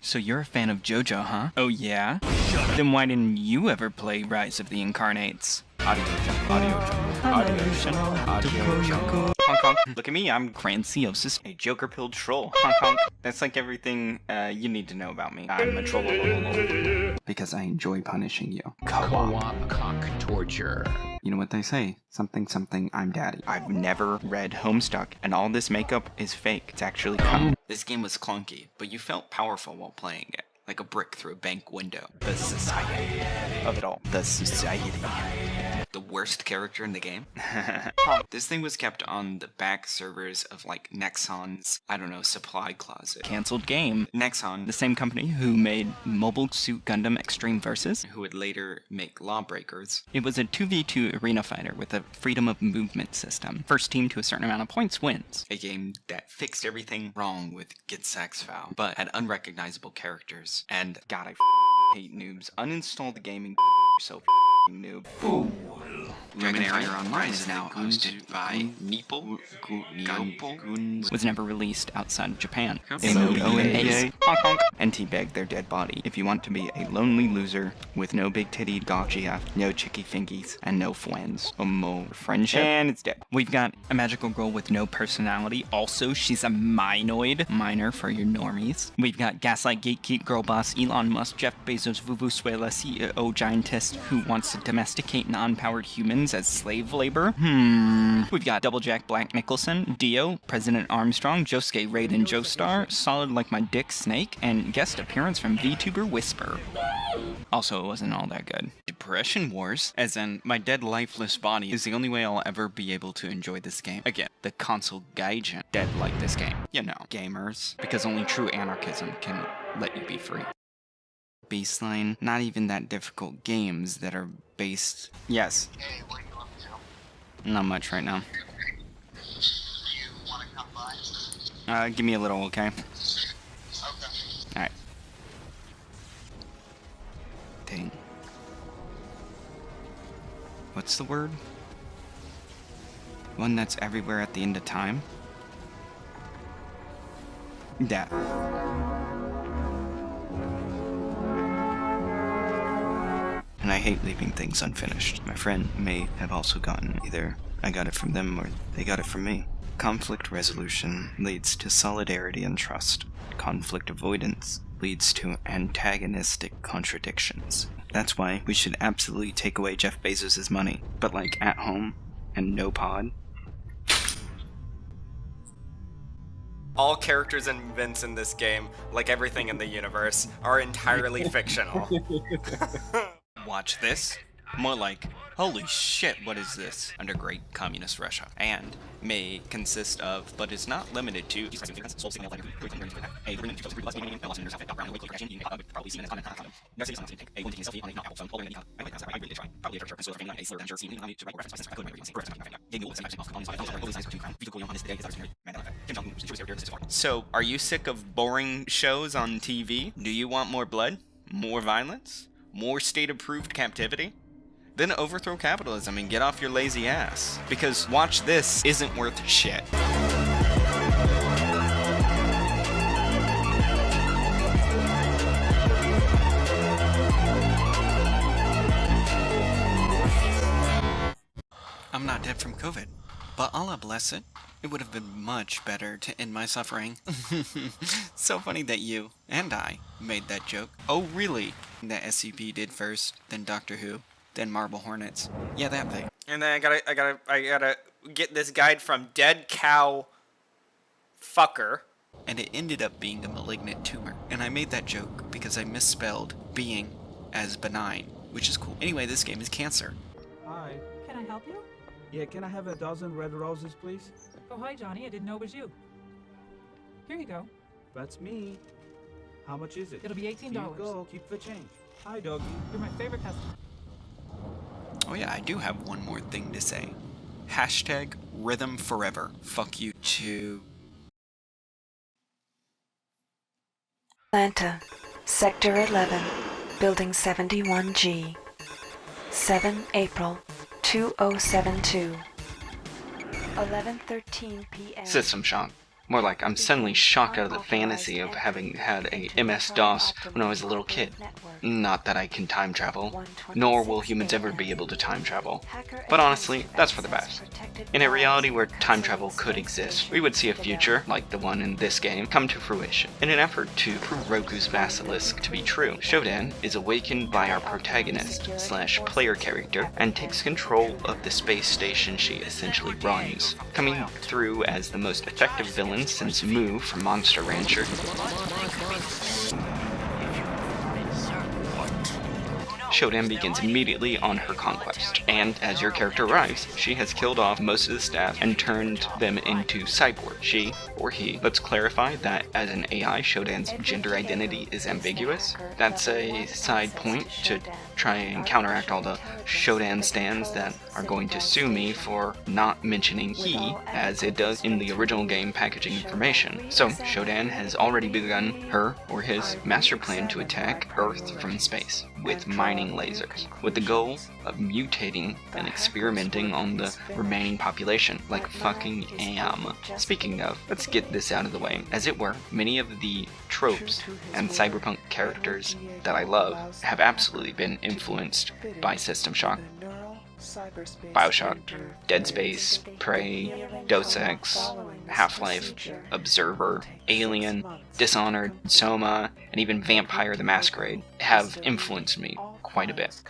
So you're a fan of JoJo, huh? Oh yeah? Then why didn't you ever play Rise of the Incarnates? Audio jungle. Honk honk. Look at me, I'm Cranciosis, a Joker-pilled troll. Honk honk. That's like everything you need to know about me. I'm a troll. Because I enjoy punishing you. Co-op cock torture. You know what they say? Something something, I'm daddy. I've never read Homestuck, and all this makeup is fake. It's actually cum. This game was clunky, but you felt powerful while playing it. Like a brick through a bank window. The society of it all. The society. The worst character in the game? This thing was kept on the back servers of like Nexon's, I don't know, supply closet. Cancelled game. Nexon, the same company who made Mobile Suit Gundam Extreme Versus, who would later make Lawbreakers. It was a 2v2 arena fighter with a freedom of movement system. First team to a certain amount of points wins. A game that fixed everything wrong with Get Sax Foul, but had unrecognizable characters. And God, I hate noobs. Uninstall the game and yourself, noob. Ooh. Dragon Area Online is now hosted by Meeple. Was never released outside of Japan. They moved Ace, honk honk, and teabag their dead body. If you want to be a lonely loser with no big titty gotcha, no chicky fingies, and no friends, more friendship, and it's dead. We've got a magical girl with no personality. Also, she's a minoid. Minor for your normies. We've got Gaslight Gatekeep Girl Boss Elon Musk, Jeff Bezos, Vuvuzuela CEO Giantess who wants to domesticate non-powered humans as slave labor. We've got Doublejack Black Nicholson, Dio, President Armstrong, Josuke Raiden Joestar, Solid Like My Dick Snake, and guest appearance from VTuber Whisper. Also, it wasn't all that good. Depression Wars, as in my dead lifeless body, is the only way I'll ever be able to enjoy this game. Again, the console gaijin dead like this game. You know, gamers. Because only true anarchism can let you be free. Baseline, not even that difficult games that are based... Yes. Hey, what are you up to? Not much right now. You want to come by? Give me a little, okay? Okay. Alright. Dang. What's the word? One that's everywhere at the end of time? Death. And I hate leaving things unfinished. My friend may have also gotten either I got it from them or they got it from me. Conflict resolution leads to solidarity and trust. Conflict avoidance leads to antagonistic contradictions. That's why we should absolutely take away Jeff Bezos' money, but like at home and no pod. All characters and events in this game, like everything in the universe, are entirely fictional. Watch this. More like, holy shit, what is this? Under great communist Russia. And may consist of, but is not limited to, So, are you sick of boring shows on TV? Do you want more blood? More violence? More state-approved captivity? Then overthrow capitalism and get off your lazy ass. Because watch this isn't worth shit. I'm not dead from COVID, but Allah bless it. It would have been much better to end my suffering. So funny that you and I made that joke. Oh really? That SCP did first, then Doctor Who, then Marble Hornets. Yeah, that thing. And then I gotta get this guide from Dead Cow Fucker. And it ended up being a malignant tumor. And I made that joke because I misspelled being as benign, which is cool. Anyway, this game is cancer. Hi. Can I help you? Yeah, can I have a dozen red roses, please? Oh, hi, Johnny. I didn't know it was you. Here you go. That's me. How much is it? It'll be $18. Here you go. Keep the change. Hi, doggy. You're my favorite customer. Oh yeah, I do have one more thing to say. Hashtag rhythm forever. Fuck you too. Atlanta, Sector 11, Building 71G, 7 April 2072, 11:13 p.m. System shock. More like I'm suddenly shocked out of the fantasy of having had a MS-DOS when I was a little kid. Not that I can time travel, nor will humans ever be able to time travel. But honestly, that's for the best. In a reality where time travel could exist, we would see a future, like the one in this game, come to fruition. In an effort to prove Roku's Bassilisk to be true, Shodan is awakened by our protagonist / player character and takes control of the space station she essentially runs, coming through as the most effective villain since Moo from Monster Rancher. Shodan begins immediately on her conquest, and as your character arrives, she has killed off most of the staff and turned them into cyborgs. She, or he. Let's clarify that as an AI, Shodan's gender identity is ambiguous. That's a side point to try and counteract all the Shodan stans that are going to sue me for not mentioning he, as it does in the original game packaging information. So, Shodan has already begun her, or his, master plan to attack Earth from space, with mining lasers, with the goal of mutating and experimenting on the remaining population, like fucking am. Speaking of, let's get this out of the way. As it were, many of the tropes and cyberpunk characters that I love have absolutely been influenced by System Shock, Bioshock, Dead Space, Prey, Deus Ex, Half-Life, Observer, Alien, Dishonored, Soma, and even Vampire the Masquerade have influenced me quite a bit.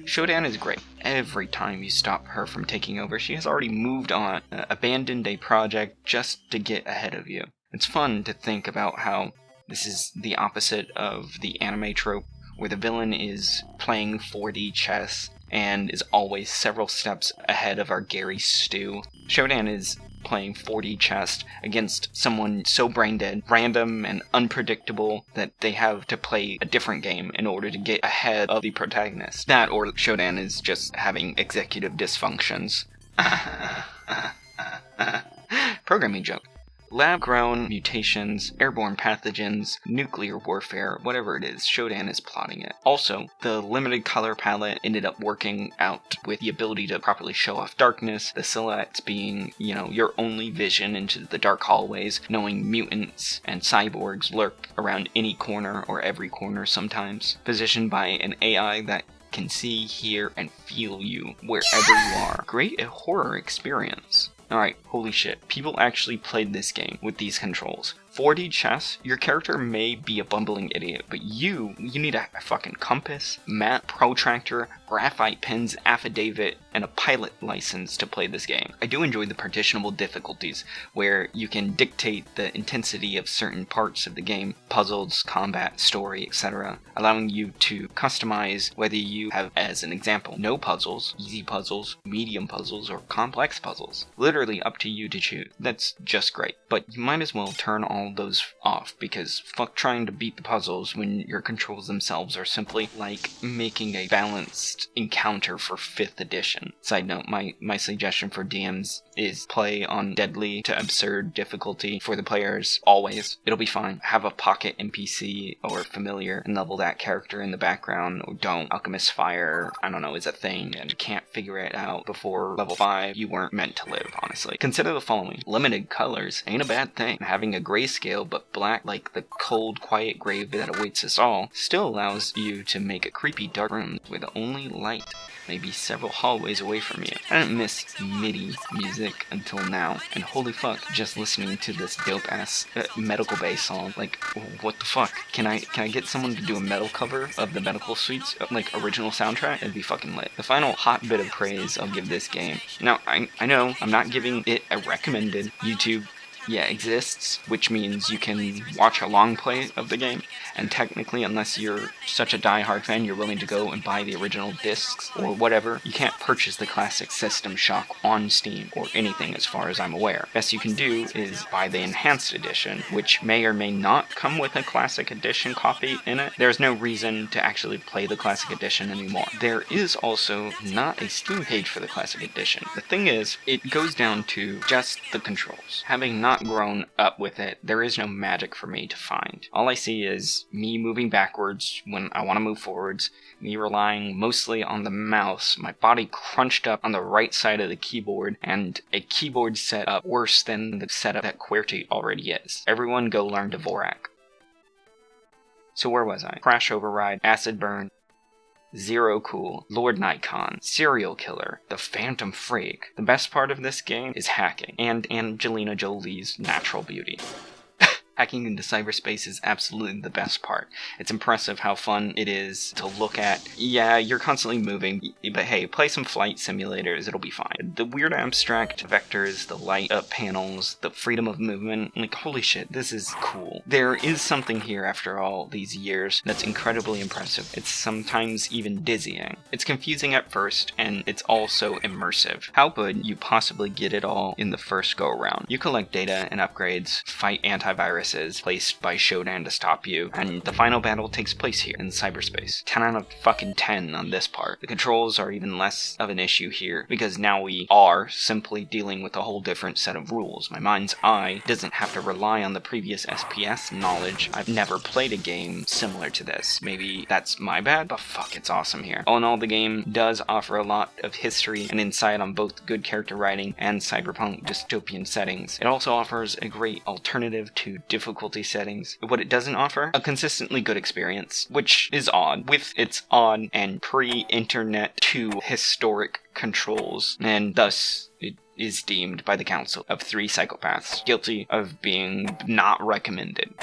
Shodan is great. Every time you stop her from taking over, she has already moved on, abandoned a project just to get ahead of you. It's fun to think about how this is the opposite of the anime trope, where the villain is playing 4D chess and is always several steps ahead of our Gary Stu. Shodan is playing 4D chess against someone so brain dead, random, and unpredictable that they have to play a different game in order to get ahead of the protagonist. That, or Shodan is just having executive dysfunctions. Programming joke. Lab-grown mutations, airborne pathogens, nuclear warfare, whatever it is, Shodan is plotting it. Also, the limited color palette ended up working out with the ability to properly show off darkness, the silhouettes being, your only vision into the dark hallways, knowing mutants and cyborgs lurk around any corner or every corner sometimes, positioned by an AI that can see, hear, and feel you wherever you are. Great a horror experience. Alright, holy shit. People actually played this game with these controls. 4D chess, your character may be a bumbling idiot, but you need a fucking compass, map, protractor, graphite pens, affidavit, and a pilot license to play this game. I do enjoy the partitionable difficulties, where you can dictate the intensity of certain parts of the game, puzzles, combat, story, etc., allowing you to customize whether you have, as an example, no puzzles, easy puzzles, medium puzzles, or complex puzzles. Literally up to you to choose. That's just great. But you might as well turn all those off, because fuck trying to beat the puzzles when your controls themselves are simply like making a balanced encounter for 5th edition. Side note, my suggestion for DMs is play on deadly to absurd difficulty for the players always. It'll be fine. Have a pocket NPC or familiar and level that character in the background, or don't. Alchemist Fire, I don't know, is a thing and you can't figure it out before level 5. You weren't meant to live, honestly. Consider the following. Limited colors ain't a bad thing. Having a grayscale but black like the cold, quiet grave that awaits us all still allows you to make a creepy dark room where the only light may be several hallways away from you. I didn't miss MIDI music until now, and holy fuck, just listening to this dope ass Medical Bay song, like, what the fuck? Can I get someone to do a metal cover of the Medical Suite's like original soundtrack? It'd be fucking lit. The final hot bit of praise I'll give this game. Now, I know I'm not giving it a recommended. YouTube exists, which means you can watch a long play of the game, and technically, unless you're such a die-hard fan, you're willing to go and buy the original discs or whatever, you can't purchase the classic System Shock on Steam or anything as far as I'm aware. Best you can do is buy the Enhanced Edition, which may or may not come with a Classic Edition copy in it. There's no reason to actually play the Classic Edition anymore. There is also not a Steam page for the Classic Edition. The thing is, it goes down to just the controls. Having not not grown up with it, there is no magic for me to find. All I see is me moving backwards when I want to move forwards, me relying mostly on the mouse, my body crunched up on the right side of the keyboard, and a keyboard setup worse than the setup that QWERTY already is. Everyone go learn Dvorak. So where was I? Crash Override, Acid Burn, Zero Cool, Lord Nikon, Serial Killer, The Phantom Freak. The best part of this game is hacking, and Angelina Jolie's natural beauty. Hacking into cyberspace is absolutely the best part. It's impressive how fun it is to look at. Yeah, you're constantly moving, but hey, play some flight simulators, it'll be fine. The weird abstract vectors, the light up panels, the freedom of movement, like holy shit, this is cool. There is something here after all these years that's incredibly impressive. It's sometimes even dizzying. It's confusing at first, and it's also immersive. How could you possibly get it all in the first go around? You collect data and upgrades, fight antivirus placed by Shodan to stop you, and the final battle takes place here in cyberspace. 10 out of fucking 10 on this part. The controls are even less of an issue here, because now we are simply dealing with a whole different set of rules. My mind's eye doesn't have to rely on the previous SPS knowledge. I've never played a game similar to this. Maybe that's my bad, but fuck, it's awesome here. All in all, the game does offer a lot of history and insight on both good character writing and cyberpunk dystopian settings. It also offers a great alternative to difficulty settings. What it doesn't offer, a consistently good experience, which is odd, with its odd and pre-internet to historic controls, and thus it is deemed by the Council of Three Psychopaths guilty of being not recommended.